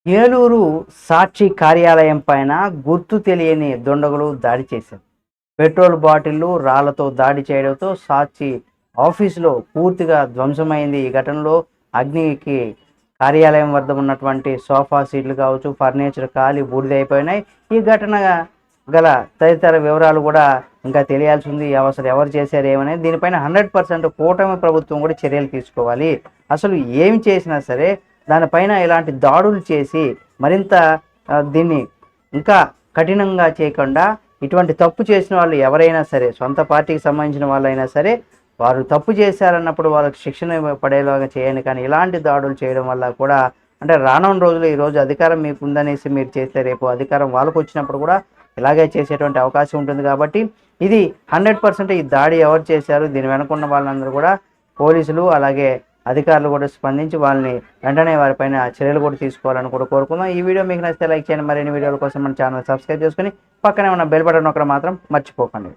ఏలూరు సాక్షి కార్యాలయం పైన గుర్తు తెలియని దుండగులు దాడి చేశారు. పెట్రోల్ బాటిళ్లు రాళ్లతో దాడి చేయడంతో సాక్షి ఆఫీసులో పూర్తిగా ధ్వంసమైంది. ఈ ఘటనలో అగ్నికి కార్యాలయం వద్ద ఉన్నటువంటి సోఫా సీట్లు కావచ్చు, ఫర్నిచర్ కాలి బూడిదైపోయినాయి. ఈ ఘటన గల తదితర వివరాలు కూడా ఇంకా తెలియాల్సి ఉంది. అసలు ఎవరు చేశారు ఏమనేది దీనిపైన 100% కూటమి ప్రభుత్వం కూడా చర్యలు తీసుకోవాలి. అసలు ఏమి చేసినా సరే దానిపైన ఇలాంటి దాడులు చేసి మరింత దీన్ని ఇంకా కఠినంగా చేయకుండా ఇటువంటి తప్పు చేసిన వాళ్ళు ఎవరైనా సరే, సొంత పార్టీకి సంబంధించిన వాళ్ళైనా సరే, వారు తప్పు చేశారన్నప్పుడు వాళ్ళకి శిక్షణ పడేలాగా చేయండి. కానీ ఇలాంటి దాడులు చేయడం వల్ల కూడా అంటే రానున్న రోజులు ఈరోజు అధికారం మీకు ఉందనేసి మీరు చేస్తే రేపు అధికారం వాళ్ళకు వచ్చినప్పుడు కూడా ఇలాగే చేసేటువంటి అవకాశం ఉంటుంది. కాబట్టి ఇది 100% ఈ దాడి ఎవరు చేశారు, దీని వెనుకున్న వాళ్ళందరూ కూడా పోలీసులు అలాగే అధికారులు కూడా స్పందించి వాళ్ళని వెంటనే వారిపైన చర్యలు కూడా తీసుకోవాలని కూడా కోరుకుందాం. ఈ వీడియో మీకు నచ్చితే లైక్ చేయండి. మరిన్ని వీడియోల కోసం మన ఛానల్ సబ్స్క్రైబ్ చేసుకుని పక్కనే ఉన్న బెల్ బటన్ నొక్కడం మాత్రం మర్చిపోకండి.